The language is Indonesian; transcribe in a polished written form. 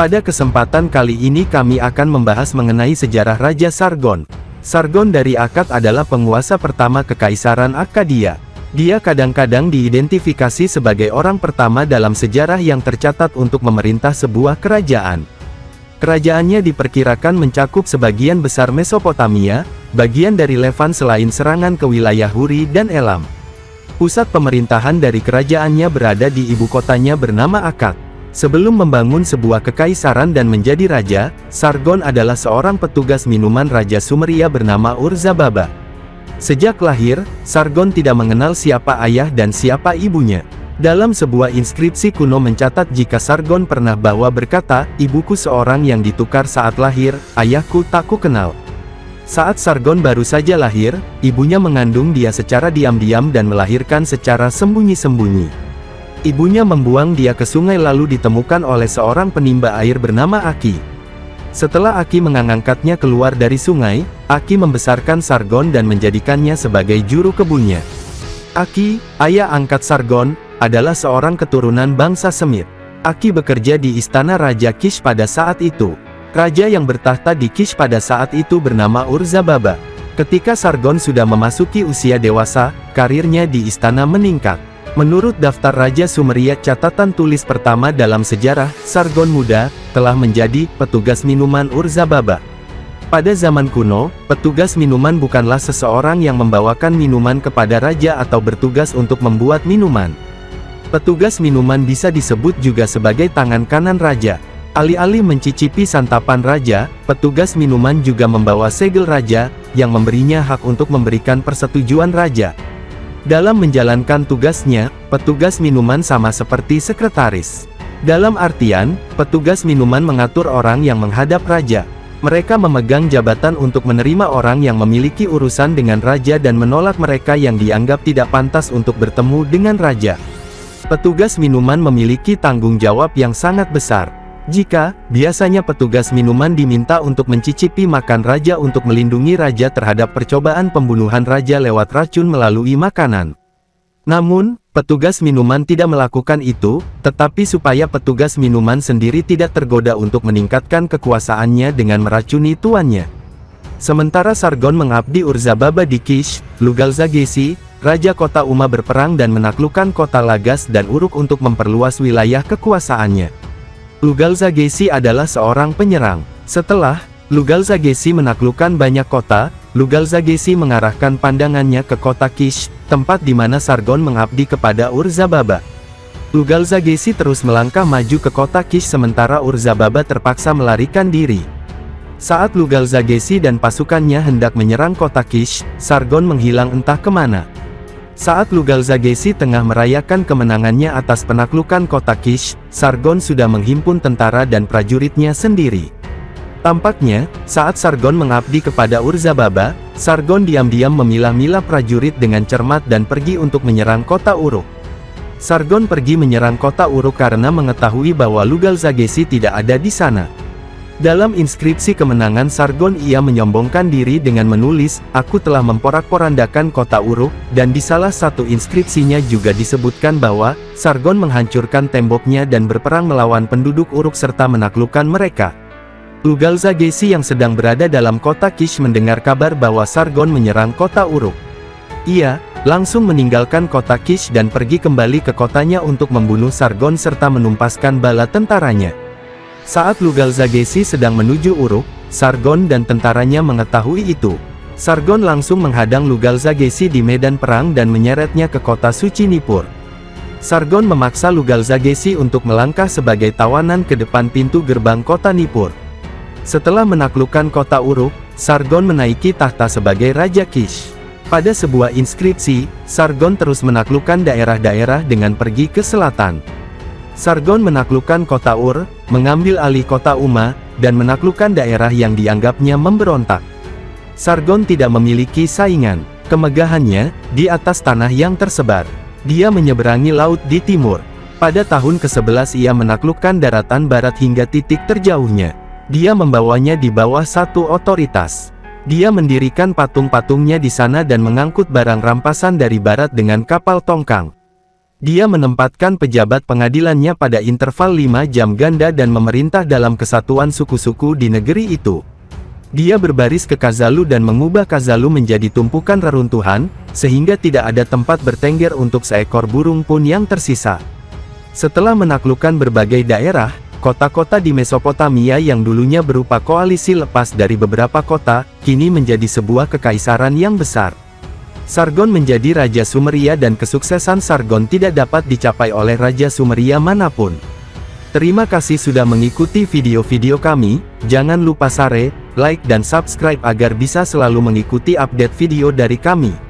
Pada kesempatan kali ini kami akan membahas mengenai sejarah Raja Sargon. Sargon dari Akkad adalah penguasa pertama Kekaisaran Akkadia. Dia kadang-kadang diidentifikasi sebagai orang pertama dalam sejarah yang tercatat untuk memerintah sebuah kerajaan. Kerajaannya diperkirakan mencakup sebagian besar Mesopotamia, bagian dari Levan selain serangan ke wilayah Huri dan Elam. Pusat pemerintahan dari kerajaannya berada di ibu kotanya bernama Akkad. Sebelum membangun sebuah kekaisaran dan menjadi raja, Sargon adalah seorang petugas minuman Raja Sumeria bernama Ur-Zababa. Sejak lahir, Sargon tidak mengenal siapa ayah dan siapa ibunya. Dalam sebuah inskripsi kuno mencatat jika Sargon pernah berkata, "Ibuku seorang yang ditukar saat lahir, ayahku tak ku kenal." Saat Sargon baru saja lahir, ibunya mengandung dia secara diam-diam dan melahirkan secara sembunyi-sembunyi. Ibunya membuang dia ke sungai lalu ditemukan oleh seorang penimba air bernama Aki. Setelah Aki mengangkatnya keluar dari sungai, Aki membesarkan Sargon dan menjadikannya sebagai juru kebunnya. Aki, ayah angkat Sargon, adalah seorang keturunan bangsa Semit. Aki bekerja di istana Raja Kish pada saat itu. Raja yang bertahta di Kish pada saat itu bernama Ur-Zababa. Ketika Sargon sudah memasuki usia dewasa, karirnya di istana meningkat. Menurut daftar Raja Sumeria catatan tulis pertama dalam sejarah, Sargon muda, telah menjadi petugas minuman Ur-Zababa. Pada zaman kuno, petugas minuman bukanlah seseorang yang membawakan minuman kepada raja atau bertugas untuk membuat minuman. Petugas minuman bisa disebut juga sebagai tangan kanan raja. Alih-alih mencicipi santapan raja, petugas minuman juga membawa segel raja, yang memberinya hak untuk memberikan persetujuan raja. Dalam menjalankan tugasnya, petugas minuman sama seperti sekretaris. Dalam artian, petugas minuman mengatur orang yang menghadap raja. Mereka memegang jabatan untuk menerima orang yang memiliki urusan dengan raja dan menolak mereka yang dianggap tidak pantas untuk bertemu dengan raja. Petugas minuman memiliki tanggung jawab yang sangat besar. Biasanya petugas minuman diminta untuk mencicipi makan raja untuk melindungi raja terhadap percobaan pembunuhan raja lewat racun melalui makanan. Namun, petugas minuman tidak melakukan itu, tetapi supaya petugas minuman sendiri tidak tergoda untuk meningkatkan kekuasaannya dengan meracuni tuannya. Sementara Sargon mengabdi Ur-Zababa di Kish, Lugalza-Gesi, Raja kota Uma berperang dan menaklukkan kota Lagas dan Uruk untuk memperluas wilayah kekuasaannya. Lugalza-Gesi adalah seorang penyerang. Setelah Lugalza-Gesi menaklukkan banyak kota, Lugalza-Gesi mengarahkan pandangannya ke kota Kish, tempat di mana Sargon mengabdi kepada Ur-Zababa. Lugalza-Gesi terus melangkah maju ke kota Kish sementara Ur-Zababa terpaksa melarikan diri. Saat Lugalza-Gesi dan pasukannya hendak menyerang kota Kish, Sargon menghilang entah kemana. Saat Lugalza-Gesi tengah merayakan kemenangannya atas penaklukan kota Kish, Sargon sudah menghimpun tentara dan prajuritnya sendiri. Tampaknya, saat Sargon mengabdi kepada Ur-Zababa, Sargon diam-diam memilah-milah prajurit dengan cermat dan pergi untuk menyerang kota Uruk. Sargon pergi menyerang kota Uruk karena mengetahui bahwa Lugalza-Gesi tidak ada di sana. Dalam inskripsi kemenangan Sargon ia menyombongkan diri dengan menulis, "Aku telah memporak-porandakan kota Uruk," dan di salah satu inskripsinya juga disebutkan bahwa, Sargon menghancurkan temboknya dan berperang melawan penduduk Uruk serta menaklukkan mereka. Lugalza-Gesi yang sedang berada dalam kota Kish mendengar kabar bahwa Sargon menyerang kota Uruk. Ia langsung meninggalkan kota Kish dan pergi kembali ke kotanya untuk membunuh Sargon serta menumpaskan bala tentaranya. Saat Lugalza-Gesi sedang menuju Uruk, Sargon dan tentaranya mengetahui itu. Sargon langsung menghadang Lugalza-Gesi di medan perang dan menyeretnya ke kota suci Nippur. Sargon memaksa Lugalza-Gesi untuk melangkah sebagai tawanan ke depan pintu gerbang kota Nippur. Setelah menaklukkan kota Uruk, Sargon menaiki tahta sebagai Raja Kish. Pada sebuah inskripsi, Sargon terus menaklukkan daerah-daerah dengan pergi ke selatan. Sargon menaklukkan kota Ur, mengambil alih kota Uma, dan menaklukkan daerah yang dianggapnya memberontak. Sargon tidak memiliki saingan. Kemegahannya, di atas tanah yang tersebar. Dia menyeberangi laut di timur. Pada tahun ke-11 ia menaklukkan daratan barat hingga titik terjauhnya. Dia membawanya di bawah satu otoritas. Dia mendirikan patung-patungnya di sana dan mengangkut barang rampasan dari barat dengan kapal tongkang. Dia menempatkan pejabat pengadilannya pada interval 5 jam ganda dan memerintah dalam kesatuan suku-suku di negeri itu. Dia berbaris ke Kazalu dan mengubah Kazalu menjadi tumpukan reruntuhan, sehingga tidak ada tempat bertengger untuk seekor burung pun yang tersisa. Setelah menaklukkan berbagai daerah, kota-kota di Mesopotamia yang dulunya berupa koalisi lepas dari beberapa kota, kini menjadi sebuah kekaisaran yang besar. Sargon menjadi Raja Sumeria dan kesuksesan Sargon tidak dapat dicapai oleh Raja Sumeria manapun. Terima kasih sudah mengikuti video-video kami, jangan lupa share, like dan subscribe agar bisa selalu mengikuti update video dari kami.